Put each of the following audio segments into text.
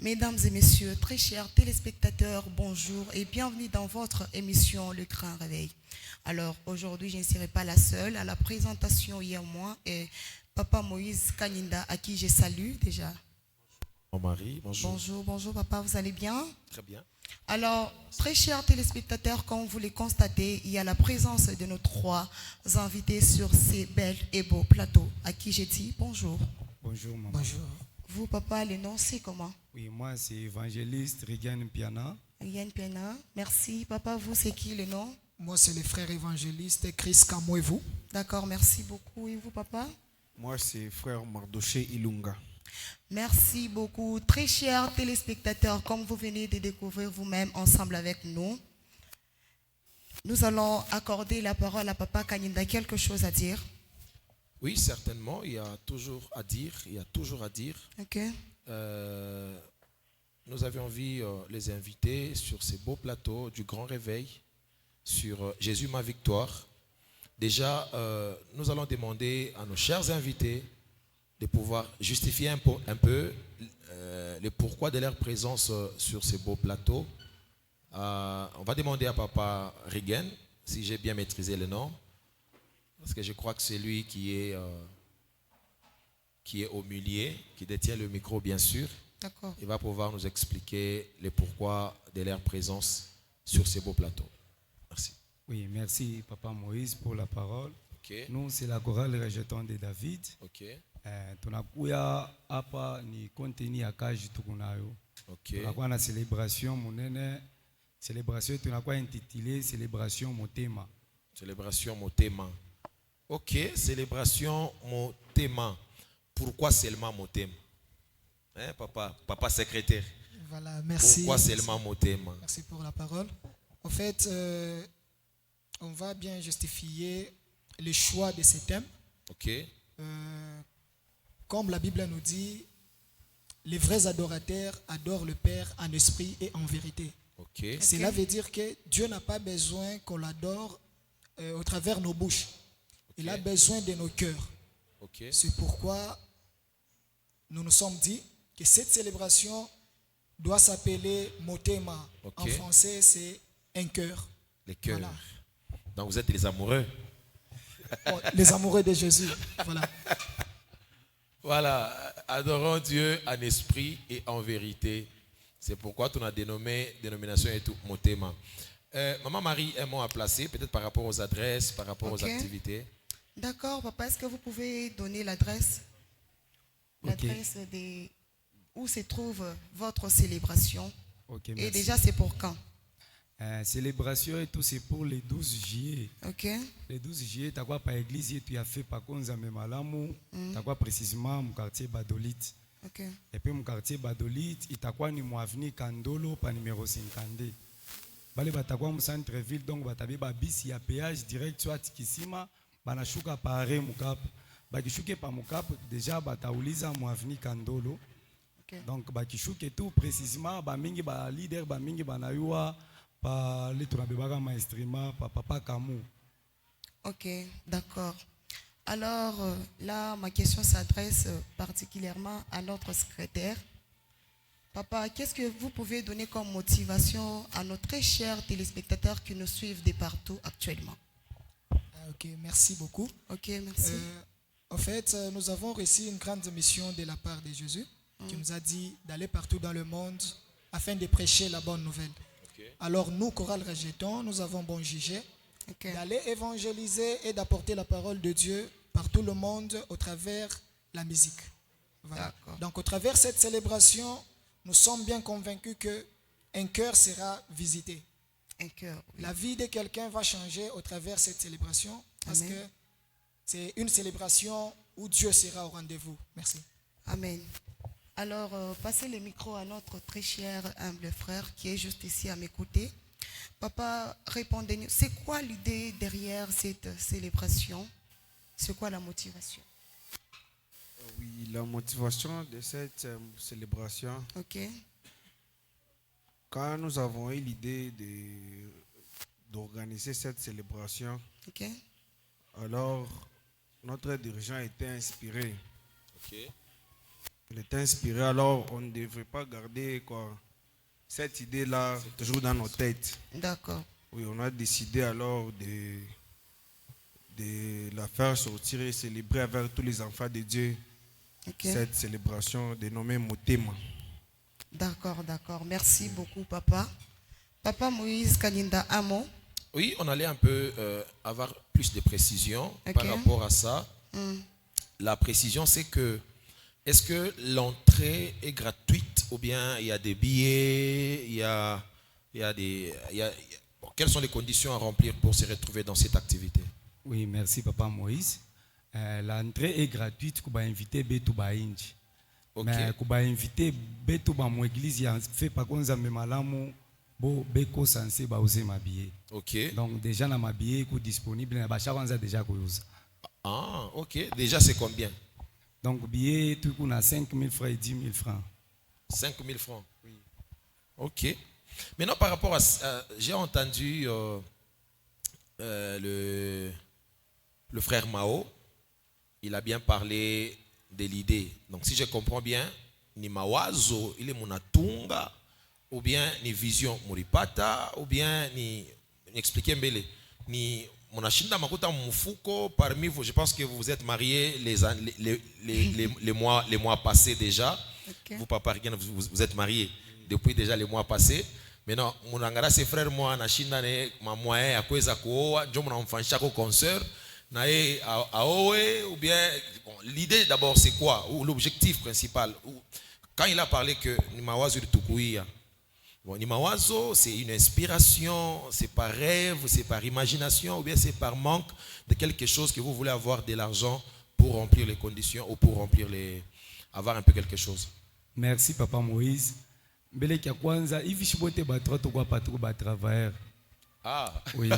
Mesdames et messieurs, très chers téléspectateurs, bonjour et bienvenue dans votre émission Le Grand Réveil. Alors aujourd'hui, je ne serai pas la seule. À la présentation, il y a moi et Papa Moïse Kaninda, à qui je salue déjà. Mon mari, bonjour. Bonjour, bonjour papa, vous allez bien? Très bien. Alors, très chers téléspectateurs, comme vous le constatez, il y a la présence de nos trois invités sur ces belles et beaux plateaux, à qui j'ai dit bonjour. Bonjour maman. Bonjour. Vous, papa, le nom, c'est comment? Oui, moi c'est évangéliste Regan Piana. Yann Pena, merci. Papa, vous, c'est qui le nom? Moi, c'est le frère évangéliste Chris Kamouevou. D'accord, merci beaucoup. Et vous, papa? Moi, c'est frère Mardoché Ilunga. Merci beaucoup. Très chers téléspectateurs, comme vous venez de découvrir vous-même ensemble avec nous, nous allons accorder la parole à Papa Kaninda. Quelque chose à dire? Oui, certainement, il y a toujours à dire, Ok. Nous avions envie les inviter sur ces beaux plateaux du Grand Réveil, sur Jésus ma victoire. Déjà, nous allons demander à nos chers invités de pouvoir justifier un peu le pourquoi de leur présence sur ces beaux plateaux. On va demander à Papa Regan, si j'ai bien maîtrisé le nom, parce que je crois que c'est lui qui est au milieu, qui détient le micro bien sûr. D'accord. Il va pouvoir nous expliquer le pourquoi de leur présence sur ces beaux plateaux. Merci. Oui, merci Papa Moïse pour la parole. Ok. Nous c'est la chorale Rejeton de David. Ok. Tunakuya hapa ni konteni ya kaji tukunayo. Ok. Tunakuwa na célébration munene. Célébration tunakuwa intitulée célébration motema. Célébration Motema. Ok, célébration Motema. Pourquoi seulement Motema? Hein, papa secrétaire. Voilà, merci. Pourquoi seulement Motema? Merci pour la parole. En fait, on va bien justifier le choix de ces thèmes. Ok. Comme la Bible nous dit, les vrais adorateurs adorent le Père en esprit et en vérité. Ok. Cela veut dire que Dieu n'a pas besoin qu'on l'adore au travers nos bouches. Il a besoin de nos cœurs. Ok. C'est pourquoi nous nous sommes dit que cette célébration doit s'appeler Motema. Ok. En français, c'est un cœur. Les cœurs. Voilà. Donc vous êtes les amoureux. Bon, les amoureux de Jésus. Voilà. Voilà, adorons Dieu en esprit et en vérité. C'est pourquoi on a dénomination et tout Motema. Maman Marie, un mot à placer, peut-être par rapport aux adresses, par rapport aux activités. D'accord, papa, est-ce que vous pouvez donner l'adresse? L'adresse où se trouve votre célébration? Ok, Et merci. déjà, c'est pour quand? Célébration et tout c'est pour les 12 juillet. Ok. Les 12 juillet, tu as par église et tu as fait par contre Malamu, tu as précisément mon quartier Badolit. Ok. Et puis mon quartier Badolit, il t'a quoi ni mo avenue Kandolo par numéro 52. Bale batakwa mu centre ville donc batabe ba bis ya péage direct soit Kisima, banashuka pare Mukap. Bakishuke pa Mukap déjà batauliza mo avenue Kandolo. Ok. Donc bakishuke tout précisément ba mingi ba leader ba mingi banayua par les tunabebaka maestrima par Papa Kamou. Ok, d'accord. Alors là, ma question s'adresse particulièrement à notre secrétaire. Papa, qu'est-ce que vous pouvez donner comme motivation à nos très chers téléspectateurs qui nous suivent de partout actuellement? Ok, merci beaucoup. Ok, merci. En fait, nous avons reçu une grande mission de la part de Jésus qui nous a dit d'aller partout dans le monde afin de prêcher la bonne nouvelle. Okay. Alors nous, Chorale Rejeton, nous avons bon jugé d'aller évangéliser et d'apporter la parole de Dieu par tout le monde au travers la musique. Voilà. Donc au travers de cette célébration, nous sommes bien convaincus qu'un cœur sera visité. Un cœur. Oui. La vie de quelqu'un va changer au travers de cette célébration parce Amen. que c'est une célébration où Dieu sera au rendez-vous. Merci. Amen. Alors, passez le micro à notre très cher, humble frère qui est juste ici à mes côtés. Papa, répondez-nous, c'est quoi l'idée derrière cette célébration? C'est quoi la motivation? Oui, la motivation de cette célébration, Ok, quand nous avons eu l'idée d'organiser cette célébration, ok, alors notre dirigeant était inspiré. Ok. Il est inspiré, alors on ne devrait pas garder cette idée-là toujours dans nos têtes. D'accord. Oui, on a décidé alors de la faire sortir et célébrer avec tous les enfants de Dieu. Okay. Cette célébration dénommée Motema. D'accord, d'accord. Merci beaucoup, papa. Papa Moïse Kalinda, un mot. Oui, on allait un peu avoir plus de précisions par rapport à ça. La précision, c'est que est-ce que l'entrée est gratuite ou bien il y a des billets, quelles sont les conditions à remplir pour se retrouver dans cette activité? Oui, merci papa Moïse. L'entrée est gratuite pour inviter Betou Bainji. Mais pour inviter Betou ba mon église, il fait pas qu'on zame malamu bo beko censé ba user ma billet. OK. Donc déjà na ma billet est disponible na ba chavanza déjà ko user. Ah, OK. Déjà c'est combien? Donc billet tout coup na 5 000 francs et 10 000 francs. 5 000 francs. Oui. OK. Maintenant par rapport à j'ai entendu le frère Mao, il a bien parlé de l'idée. Donc si je comprends bien, ni mawazo ile munatunga ou bien ni vision muripata ou bien ni expliquer mbele ni munashinda makuta mfuko parmi vous. Je pense que vous vous êtes mariés les mois passés déjà. Okay. Vous papa vous êtes mariés depuis déjà les mois passés. Maintenant munangara ses frères moi nashinda ne ma moyen ya kuweza kuoa ndio mnamfanyisha ko concert na aoe ou bien bon, l'idée d'abord c'est quoi ou l'objectif principal quand il a parlé que ni mawazo litukuia. Bon, ni mawazo c'est une inspiration, c'est par rêve, c'est par imagination ou bien c'est par manque de quelque chose que vous voulez avoir de l'argent pour remplir les conditions ou pour remplir avoir un peu quelque chose. Merci papa Moïse. Mbele kia kwanza hivi shibote batroto kwa patro ba travailleur. Ah. Oui.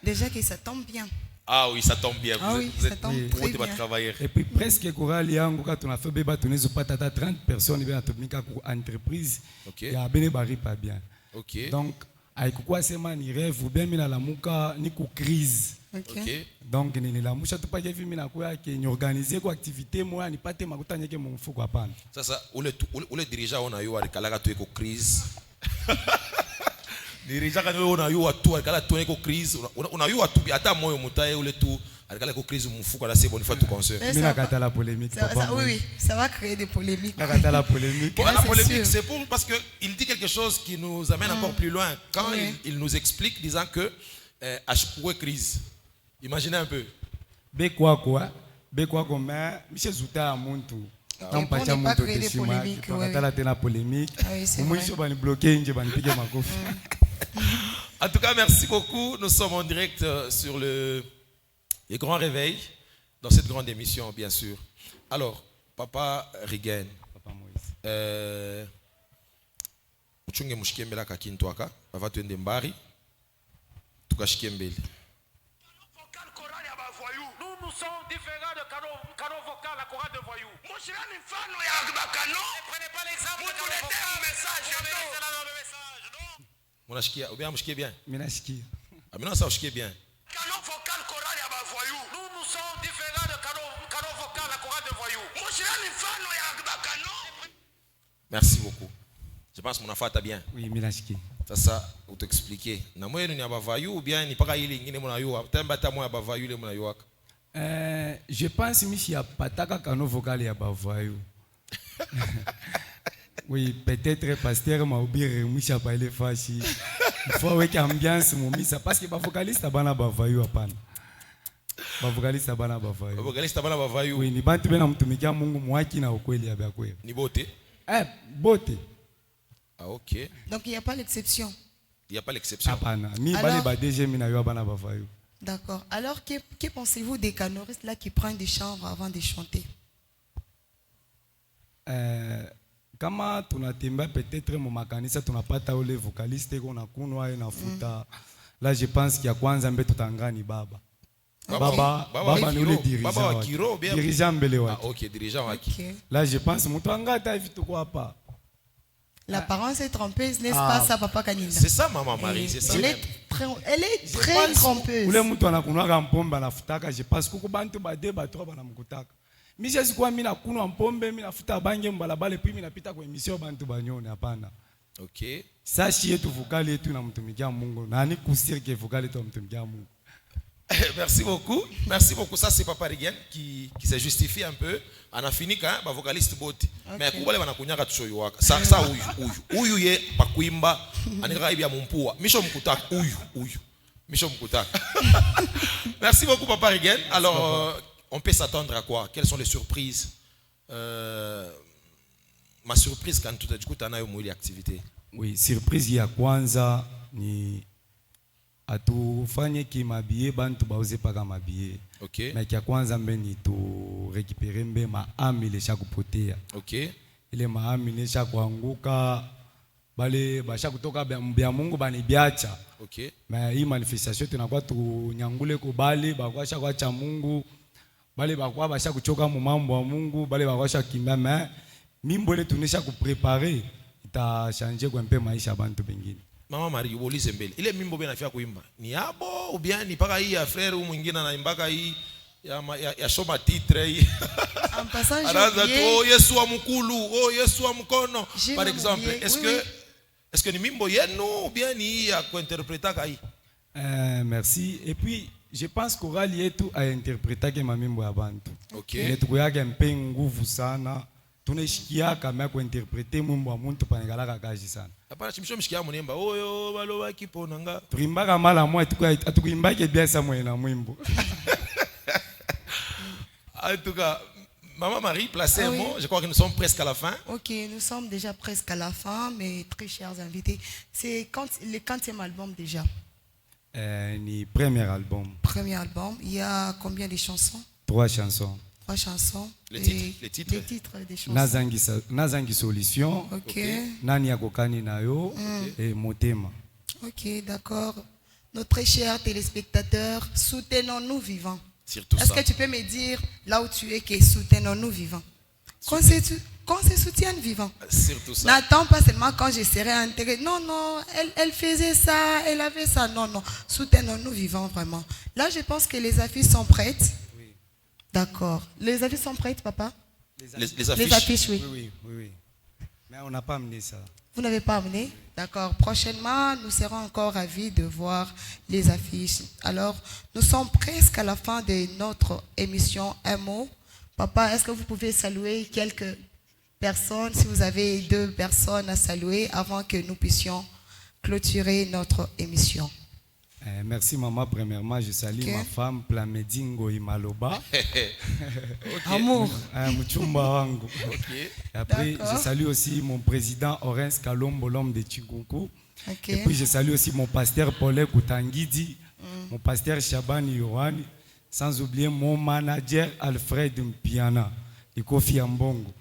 Déjà que ça tombe bien. Ah oui, ça tombe bien. Vous êtes très bien. Travailler. Et puis presque chorale yango quand on a fait beba tunezo patata 30 personnes bien atomika pour entreprise. OK. Ya bene bari pas bien. OK. Donc aikukwa sema ni rêve ou bien mina la muka ni ku crise. OK. Donc ni la musha tupa hivi mina kwa ke ni organiser kwa activité moi ni pate makuta nyeke mu mfuko hapana. Sasa ule dirigeant ona yo alikalaga tu eko crise. Dirigeant kana yo ona yo watu alikala tu eko crise. Ona yo watu hata moyo mutaye ule tu alikala eko crise mfuko là c'est bon il faut tout concert. Mina kata la polémique papa. Oui, ça va créer des polémiques. Kata la polémique. Bon, la polémique c'est pour parce que il dit quelque chose qui nous amène encore plus loin quand il nous explique disant que ashkoué crise. Imaginez un peu. Be quoi mais monsieur Zouta muntu. On ne pas créer des polémiques. La polémique. En tout cas, merci beaucoup. Nous sommes en direct sur le grand réveil, dans cette grande émission, bien sûr. Alors, Papa Rigen. Papa Moïse. Uchunge mushikembela kakintwaka, ava tuende mbari. Tukashikembele. Nous sommes différents de canaux vocal, la chorale de voyous. Ne prenez pas l'exemple de canaux vocal. Munashikia, ou bien mushikie bien. Minashikia. Ah, maintenant ça mushikie bien. Canaux vocal, chorale ya voyous. Nous sommes différents de canaux vocal, la chorale de voyous. Merci beaucoup. Je pense que mon affaire t'a bien. Oui, minashikia. Ça, vous t'expliquer. Na moyo ni abavayu ou bien ni paka ile ingine muna yo. Tamba ta moyo abavayu ile muna yo. Je pense que a pataka kano vocal ya bavayu. Oui, peut-être pasteur m'a oublié Misha pa ile fashi. Il faut avec ambiance mon misa parce que ba vocaliste bana bavayu hapana. Ba vocaliste bana bavayu. Ba vocaliste bana bavayu. Oui, ni bantu bena mtumikia Mungu mwaki na ukweli ya kweli. Ni bote. Bote. Ah OK. Donc il n'y a pas l'exception. Il n'y a pas l'exception. Hapana. Mi bale ba DG mi na yo bana bavayu. D'accord. Alors, que pensez-vous des canoristes là qui prennent des chambres avant de chanter? Kama tunatemba peut-être mon makanisa tunapata ule vocaliste qu'on a kunwa na futa. Là je pense qu'il y a kwanza mbe tutangani baba. Baba ni ule dirigeant. Baba wa Kiro bien. Dirigeant mbele wa. Ah OK, dirigeant wa Kiro. Là je pense mutu angata hivi tukwa hapa. L'apparence est trompeuse, n'est-ce pas ça, Papa Kaninda? C'est ça, Maman Marie, c'est ça. Elle est très trompeuse. Ule mtu anakunwa mpomba nafutaka, je pense kuko bantu ba 2 ba 3 banamkutaka. misha sikuwa mina kunywa mpombe mina futa bange mbalabala puis mina pita kwa emission bantu banyone hapana. Ok. Sachi yetu vokali yetu na mtumikia Mungu. Nani kusiri ke vokali yetu mtumikia Mungu. Merci beaucoup. Merci beaucoup. Ça, c'est Papa Rigen qui s'est justifié un peu. On a fini quand même, vocaliste boti. Mais pour les wanakunyaka tusoyuaka. Ça uyu ye pakuimba. Anika ibia mumpua. Misho mkutaka uyu. Misho mkutaka. Merci beaucoup Papa Rigen. Alors, on peut s'attendre à quoi? Quelles sont les surprises? Ma surprise quand tu as nayo mwili activité. Oui, surprise ya kwanza ni atufanye kimabie bantu bauze paka mabie. OK. Mais kia kwanza mbeni tu récupérer mbe maami lesha kupotea. OK. Ile maami lesha kuanguka bale basha kutoka bya Mungu banibiacha. OK. Mais hii manifestation tunakuwa tunyangule ko bale bakwasha kwacha Mungu. Bale bakwa basha kuchoka mu mambo ya Mungu, bale bakwasha kimba mais mimbo ile tunisha kuprepare ita changer kwa mpe maisha bantu bengine. Mama Marie, ulize mbele. Ile mimbo bena fia kuimba. Ni abo ou bien ni paka hii ya frère ou mwingine anaimbaka hii ya shoma titre hii. En passant, Anaanza tu oh Yesu wa mkulu, oh Yesu wa mkono. Par exemple, est-ce que ni mimbo yenu ou bien ni ya kuinterpréter ka hii? Merci. Et puis je pense qu'oral yetu a interpréter ke mamimbo ya bantu. OK. Ile tukuyake mpe nguvu sana. Tuneshikia kama kuinterpréter mwimbo wa muntu pangalaka kaji sana. Hapana chimisho mshikia munemba oyo baloba kiponanga. Tuimbaka mala mwa atukuimbake bien ça mwena mwimbo. En tout cas, Maman Marie, placez un mot. Je crois que nous sommes presque à la fin. Ok, nous sommes déjà presque à la fin, mes très chers invités. C'est le 40e album déjà. Ni premier album. Premier album. Il y a combien de chansons? 3 chansons. 3 chansons. Les titres des chansons. Nazangi solution. Ok. Nani akokani nayo et Motema. Ok, d'accord. Nos très chers téléspectateurs, soutenons-nous vivants. Est-ce que tu peux me dire là où tu es que soutenons-nous vivants? Qu'on se soutienne vivants. Surtout ça. N'attends pas seulement quand je serai intégré. Non, non, elle faisait ça, elle avait ça. Non, non. Soutenons-nous vivants vraiment. Là, je pense que les affiches sont prêtes. Oui. D'accord. Les affiches sont prêtes, papa? Les affiches. Les affiches, oui. Oui. Mais on n'a pas amené ça. Vous n'avez pas amené? D'accord. Prochainement, nous serons encore ravis de voir les affiches. Alors, nous sommes presque à la fin de notre émission. Un mot. Papa, est-ce que vous pouvez saluer quelques personnes, si vous avez 2 personnes à saluer avant que nous puissions clôturer notre émission? Merci maman. Premièrement, je salue ma femme Plamedingo Imaloba. Amour. Muchumba wangu. Après, je salue aussi mon président Orens Kalombo, l'homme de Chikunku. Et puis je salue aussi mon pasteur Paul Koutangidi, mon pasteur Shabani Yohani, sans oublier mon manager Alfred Mpiana, et Kofi Ambongo.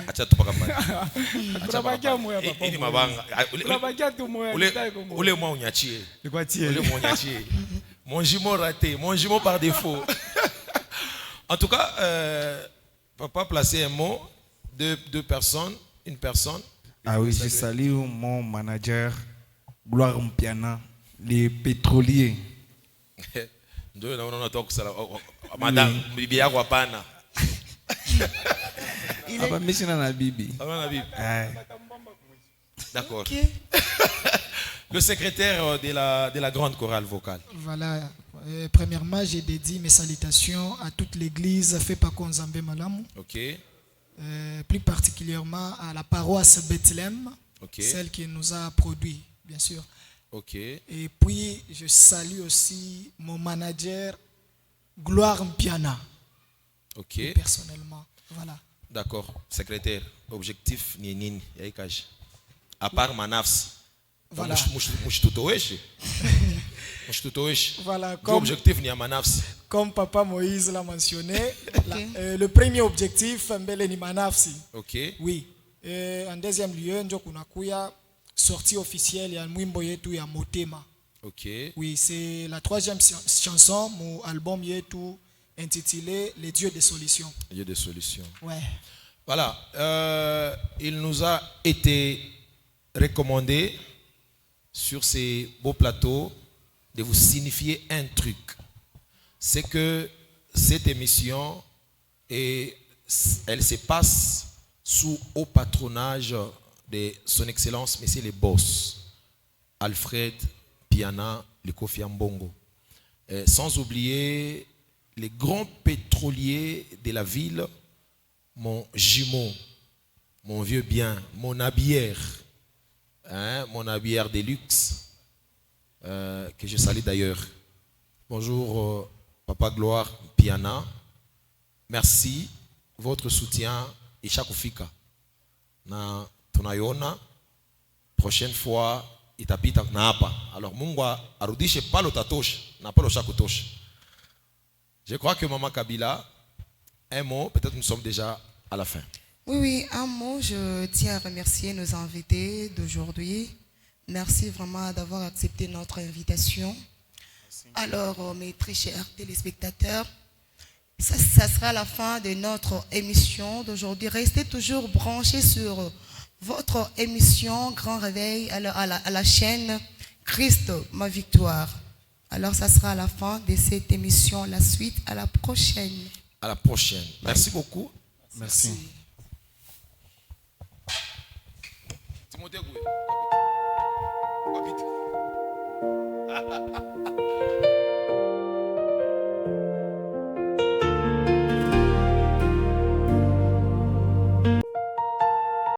Acha tupaka pale. Tunabakia moya papa. Ini mabanga. Tunabakia tu moya. Ule mwa unyachie. Nikwatie. Ule mwa unyachie. Mon jumeau raté, mon jumeau par défaut. En tout cas, papa placez un mot, 2 personnes, une personne. Ah oui, je salue mon manager Gloire Mpiana, les pétroliers. Ndio naona toka sala madame bibi yako hapana. D'accord. Okay. Le secrétaire de la grande chorale vocale. Voilà. Premièrement, j'ai dédié mes salutations à toute l'église Fepaco Nzambe Malamu. Ok. Plus particulièrement à la paroisse Bethléem, celle qui nous a produit, bien sûr. Ok. Et puis, je salue aussi mon manager Gloire Mpiana. Ok. Personnellement. Voilà. D'accord. Secrétaire, objectif ni yaikaje. À part manafs. Voilà. Voilà. L'objectif ni à manafs. Comme Papa Moïse l'a mentionné, le premier objectif mbele ni manafsi. Ok. Oui. Et en deuxième lieu, ndio kunakuya sortie officielle ya mwimbo yetu ya Motema. Ok. Oui, c'est la 3e chanson, mon album yetu intitulé Les dieux des solutions. Les dieux des solutions. Ouais. Voilà. Il nous a été recommandé sur ces beaux plateaux de vous signifier un truc. C'est que cette émission Et elle se passe sous haut patronage de son Excellence, Monsieur le Boss, Alfred Piana Lekofi Mbongo. Sans oublier les grands pétroliers de la ville, mon jumeau, mon vieux bien, mon habillère, mon habillère de luxe, que je salue d'ailleurs. Bonjour, Papa Gloire Piana. Merci, votre soutien et chaque fika. Na tunayona, prochaine fois, itapita na hapa. Alors, Mungu arudishe palo tatosha, na palo shakutosha. Je crois que Maman Kabila, un mot, peut-être nous sommes déjà à la fin. Oui, un mot. Je tiens à remercier nos invités d'aujourd'hui. Merci vraiment d'avoir accepté notre invitation. Merci. Alors, mes très chers téléspectateurs, ça sera la fin de notre émission d'aujourd'hui. Restez toujours branchés sur votre émission Grand Réveil à la chaîne Christ, ma victoire. Alors, ça sera la fin de cette émission. La suite, à la prochaine. À la prochaine. Merci beaucoup. Merci. Merci.